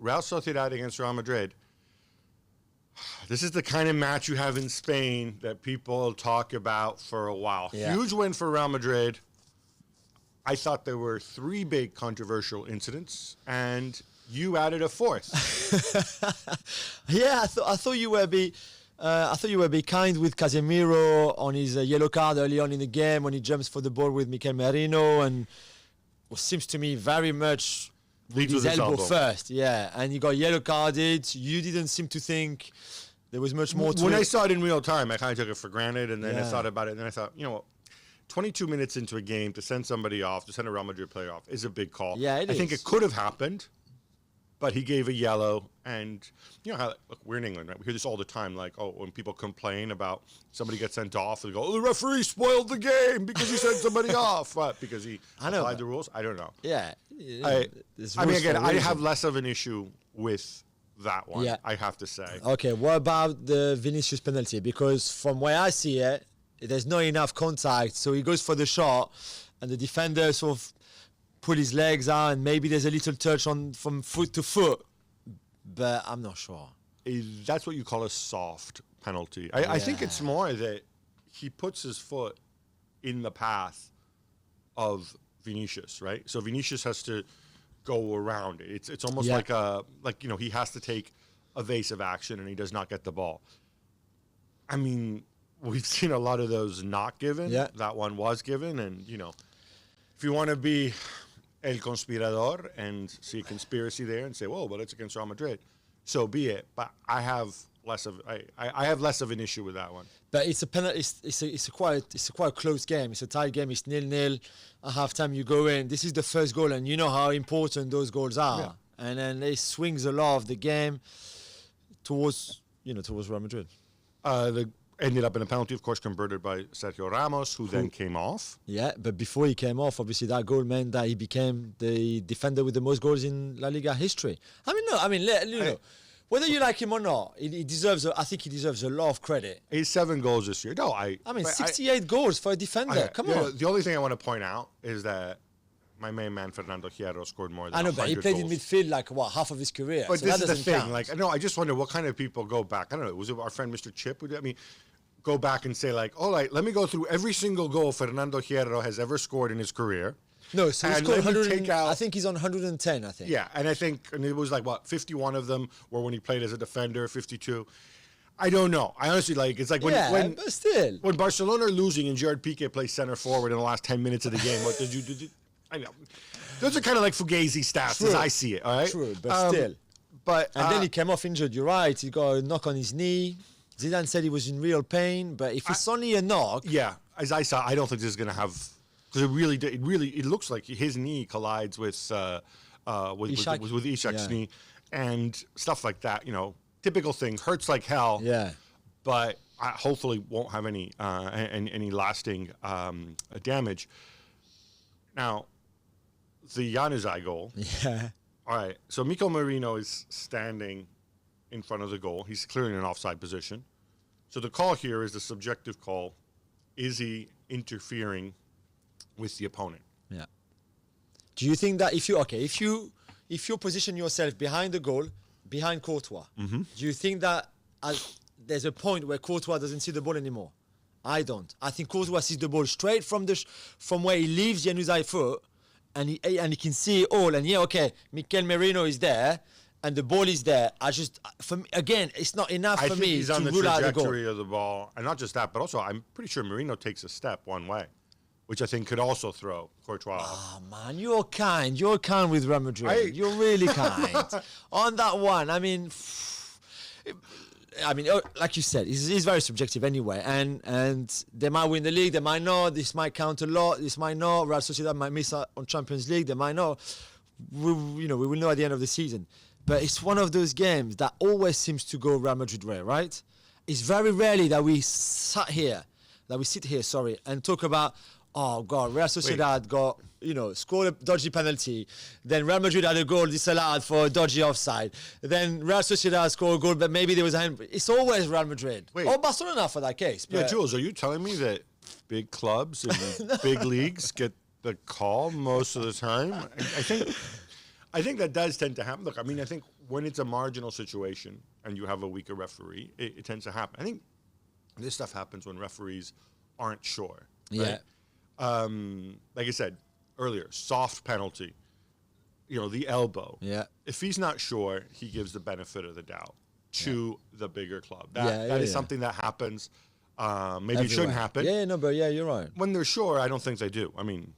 Real Sociedad against Real Madrid. This is the kind of match you have in Spain that people talk about for a while. Yeah. Huge win for Real Madrid. I thought there were 3 big controversial incidents, and you added a 4th. Yeah, I thought you were a bit kind with Casemiro on his yellow card early on in the game when he jumps for the ball with Mikel Merino, and it seems to me very much with his elbow first. Yeah, and he got yellow carded. You didn't seem to think there was much more to it. When I saw it in real time, I kind of took it for granted, and then I thought about it, and then I thought, you know what? 22 minutes into a game to send somebody off, to send a Real Madrid player off, is a big call. Yeah, it is. I think it could have happened, but he gave a yellow. And you know how, look, we're in England, right? We hear this all the time, like, oh, when people complain about somebody gets sent off, they go, oh, the referee spoiled the game because he sent somebody off. What? Because he applied the rules? I don't know. Yeah. I mean, again, I have less of an issue with that one, I have to say. Okay, what about the Vinicius penalty? Because from where I see it, there's not enough contact, so he goes for the shot, and the defender sort of pull his legs out, and maybe there's a little touch on from foot to foot, but I'm not sure. That's what you call a soft penalty. I think it's more that he puts his foot in the path of Vinicius, right? So Vinicius has to go around it. It's almost like he has to take evasive action, and he does not get the ball. I mean, we've seen a lot of those not given. Yeah. That one was given. And, you know, if you want to be el conspirador and see a conspiracy there and say, well, but it's against Real Madrid, so be it. But I have less of an issue with that one. But it's a penalty. It's a quite close game. It's a tight game. It's 0-0. At halftime, you go in. This is the first goal, and you know how important those goals are. Yeah. And then they swings a lot of the game towards Real Madrid. Ended up in a penalty, of course, converted by Sergio Ramos, who then came off. Yeah, but before he came off, obviously that goal meant that he became the defender with the most goals in La Liga history. Whether you like him or not, he deserves. I think he deserves a lot of credit. He's 7 goals this year. 68 goals for a defender. Come on. The only thing I want to point out is that my main man Fernando Hierro scored more than 100 goals. I know, but he played in midfield half of his career. But so this that is the thing. count. I just wonder what kind of people go back. I don't know. Was it our friend Mr. Chip who did? I mean, go back and say all right, let me go through every single goal Fernando Hierro has ever scored in his career. No, so he scored 100. I think he's on 110. I think. Yeah, and it was 51 of them were when he played as a defender, 52. I don't know. I honestly but still, when Barcelona are losing and Gerard Piqué plays center forward in the last 10 minutes of the game, what did you? I know. Those are kind of like Fugazi stats as I see it. All right. True, but still. And then he came off injured. You're right. He got a knock on his knee. Zidane said he was in real pain, but if it's only a knock, as I saw, I don't think this is going to have, because it looks like his knee collides with Ishak's knee and stuff like that. You know, typical thing, hurts like hell. Yeah, but hopefully won't have any lasting damage. Now, the Januzaj goal. Yeah. All right. So Mikel Merino is standing in front of the goal. He's clearly in an offside position. So the call here is the subjective call. Is he interfering with the opponent? Yeah. Do you think that if you position yourself behind the goal, behind Courtois, do you think that there's a point where Courtois doesn't see the ball anymore? I don't. I think Courtois sees the ball straight from where he leaves Januzaj's foot, and he can see it all. And Mikel Merino is there, and the ball is there. It's not enough for me to rule out the goal. I think he's on the trajectory of the ball, and not just that, but also I'm pretty sure Merino takes a step one way, which I think could also throw Courtois off. Oh man, you're kind. You're kind with Real Madrid. You're really kind on that one. I mean, like you said, it's very subjective anyway, and they might win the league, they might not. This might count a lot. This might not. Real Sociedad might miss out on Champions League. They might not. We will know at the end of the season. But it's one of those games that always seems to go Real Madrid way, right? It's very rarely that we sit here, and talk about, oh God, Real Sociedad scored a dodgy penalty. Then Real Madrid had a goal disallowed for a dodgy offside. Then Real Sociedad scored a goal, but maybe there was a hand. It's always Real Madrid. Or Barcelona for that case. Yeah, Jules, are you telling me that big clubs and big leagues get the call most of the time? I think that does tend to happen. Look, I mean, I think when it's a marginal situation and you have a weaker referee, it tends to happen. I think this stuff happens when referees aren't sure. Right? Yeah. Like I said earlier, soft penalty, the elbow. Yeah. If he's not sure, he gives the benefit of the doubt to the bigger club. That is something that happens. Maybe it shouldn't happen. Yeah, no, but you're right. When they're sure, I don't think they do. I mean,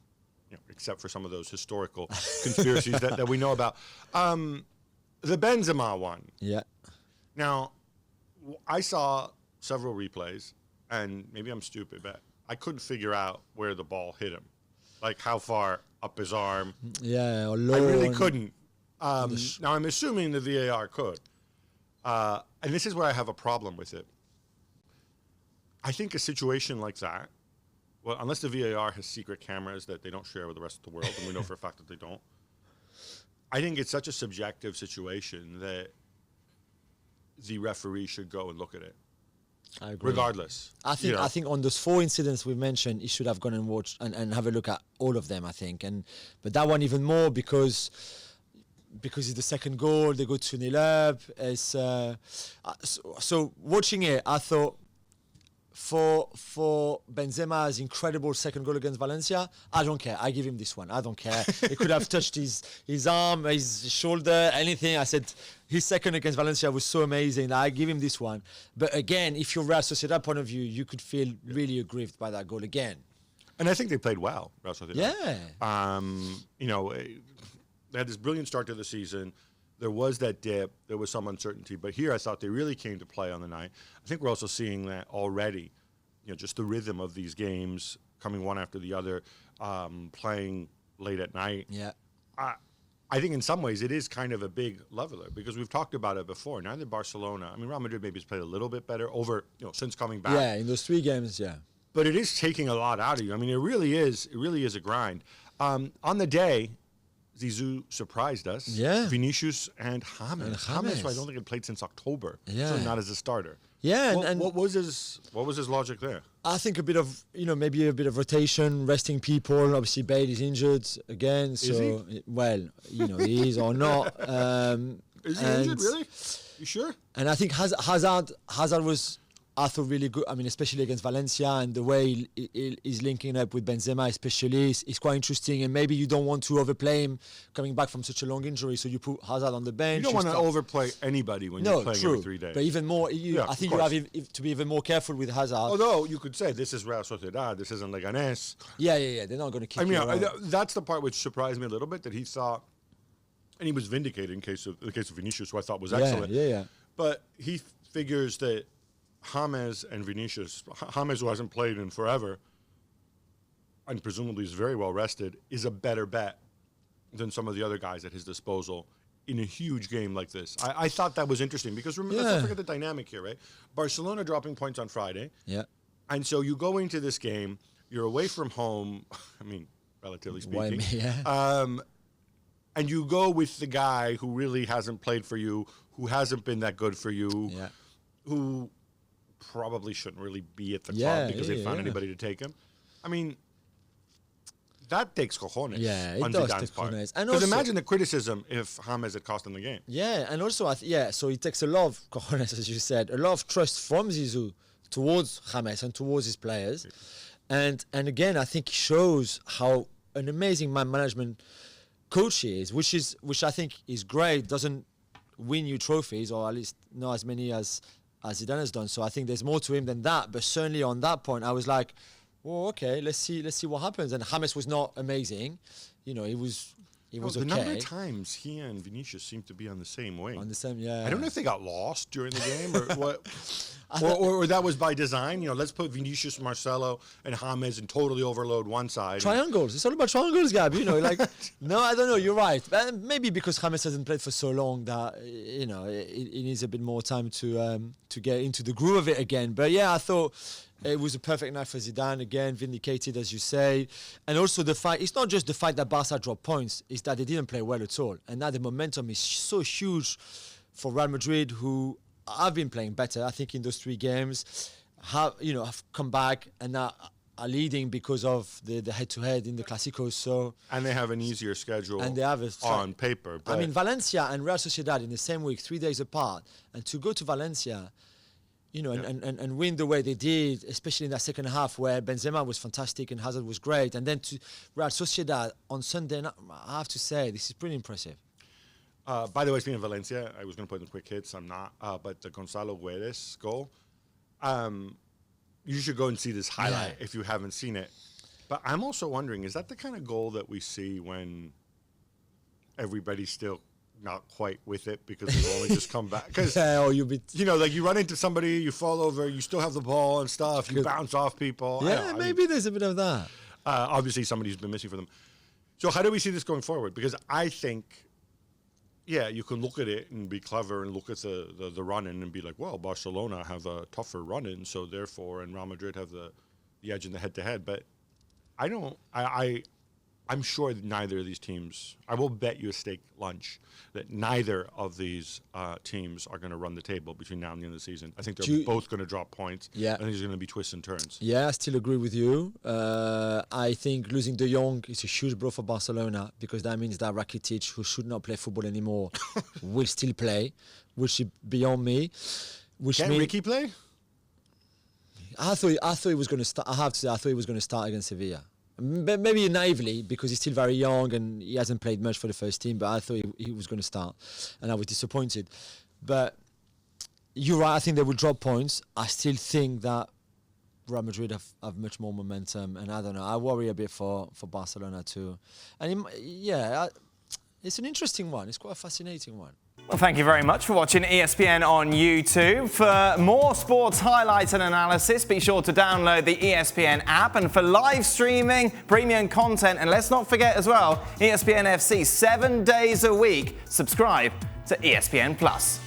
except for some of those historical conspiracies that we know about. The Benzema one. Yeah. Now, I saw several replays, and maybe I'm stupid, but I couldn't figure out where the ball hit him. Like how far up his arm. Yeah, or low. I really couldn't. Now, I'm assuming the VAR could. And this is where I have a problem with it. I think a situation like that, well, unless the VAR has secret cameras that they don't share with the rest of the world, and we know for a fact that they don't, I think it's such a subjective situation that the referee should go and look at it. I agree. Regardless. I think on those 4 incidents we mentioned, he should have gone and watched and have a look at all of them, I think. But that one even more because it's the second goal, they go 2-0 up. It's, so watching it, I thought for Benzema's incredible second goal against Valencia, I don't care. I give him this one. I don't care. He could have touched his arm, his shoulder, anything. I said his second against Valencia was so amazing. I give him this one. But again, if you're Real Sociedad point of view, you could feel really aggrieved by that goal again. And I think they played well, Real Sociedad. Yeah. They had this brilliant start to the season. There was that dip. There was some uncertainty. But here I thought they really came to play on the night. I think we're also seeing that already, just the rhythm of these games coming one after the other, playing late at night. Yeah. I think in some ways it is kind of a big leveler because we've talked about it before. Neither Barcelona, Real Madrid maybe has played a little bit better since coming back. Yeah, in those 3 games, yeah. But it is taking a lot out of you. It really is a grind. On the day, Zizou surprised us. Yeah. Vinicius and James. James, who I don't think had played since October. Yeah. So not as a starter. Yeah. And what was his logic there? I think a bit of, maybe a bit of rotation, resting people. Obviously, Bale is injured again. So, is he? Well, he is or not. Is he injured, really? You sure? And I think Hazard was, I thought, really good. Especially against Valencia, and the way he's linking up with Benzema, especially, is quite interesting. And maybe you don't want to overplay him coming back from such a long injury, so you put Hazard on the bench. You don't want to overplay anybody when you're playing every 3 days. But even more, I think you have to be even more careful with Hazard. Although you could say this is Real Sociedad, this isn't Leganés. Yeah. They're not going to kick you around. That's the part which surprised me a little bit, that he thought, and he was vindicated in the case of Vinicius, who I thought was excellent. Yeah. But he figures that James and Vinicius, James, who hasn't played in forever and presumably is very well rested, is a better bet than some of the other guys at his disposal in a huge game like this. I thought that was interesting because let's not forget the dynamic here, right? Barcelona dropping points on Friday. Yeah. And so you go into this game, you're away from home, relatively speaking. And you go with the guy who really hasn't played for you, who hasn't been that good for you, who probably shouldn't really be at the club because they found anybody to take him. That takes cojones. Yeah, it on does Zidane's take part. cojones. Because imagine the criticism if James had cost him the game. Yeah, and also, so it takes a lot of cojones, as you said, a lot of trust from Zizou towards James and towards his players. And again, I think it shows how an amazing man management coach he is, which I think is great. Doesn't win you trophies, or at least not as many as Zidane has done. So I think there's more to him than that. But certainly on that point, I was like, well, okay, let's see what happens. And James was not amazing. He was okay. The number of times he and Vinicius seem to be on the same wing. On the same, yeah. I don't know if they got lost during the game or what, or that was by design. Let's put Vinicius, Marcelo, and James and totally overload one side. Triangles. It's all about triangles, Gab. No, I don't know. You're right. Maybe because James hasn't played for so long that he needs a bit more time to get into the groove of it again. But yeah, I thought it was a perfect night for Zidane, again, vindicated, as you say. And also the fact, it's not just the fact that Barca dropped points, it's that they didn't play well at all. And now the momentum is so huge for Real Madrid, who have been playing better, I think, in those 3 games, have come back. And now are leading because of the head-to-head in the Clásicos. So and they have an easier schedule and they have on paper. But I mean, Valencia and Real Sociedad in the same week, 3 days apart, and to go to Valencia, you know, and win the way they did, especially in that second half where Benzema was fantastic and Hazard was great, and then to Real Sociedad on Sunday, I have to say, this is pretty impressive. By the way, speaking of Valencia, I was going to put in quick hits. I'm not. But the Gonzalo Guedes goal, you should go and see this highlight if you haven't seen it. But I'm also wondering, is that the kind of goal that we see when everybody's still not quite with it because they've only just come back? Because you know, like you run into somebody, you fall over, you still have the ball and stuff, you bounce off people. Yeah, maybe there's a bit of that. Obviously, somebody's been missing for them. So how do we see this going forward? Because I think, yeah, you can look at it and be clever and look at the run-in and be like, well, Barcelona have a tougher run-in, so therefore, and Real Madrid have the edge in the head-to-head. But I'm sure that neither of these teams, I will bet you a steak lunch that neither of these teams are going to run the table between now and the end of the season. I think they're both going to drop points. Yeah. I think there's going to be twists and turns. Yeah, I still agree with you. I think losing De Jong is a huge blow for Barcelona because that means that Rakitic, who should not play football anymore, will still play, which is beyond me. Can Ricky play? I thought he was going to start. I have to say, I thought he was going to start against Sevilla. Maybe naively because he's still very young and he hasn't played much for the first team, but I thought he was going to start and I was disappointed. But you're right, I think they will drop points. I still think that Real Madrid have much more momentum, and I don't know, I worry a bit for Barcelona too. And it's an interesting one. It's quite a fascinating one. Well, thank you very much for watching ESPN on YouTube. For more sports highlights and analysis, be sure to download the ESPN app. And for live streaming, premium content, and let's not forget as well, ESPN FC 7 days a week. Subscribe to ESPN Plus.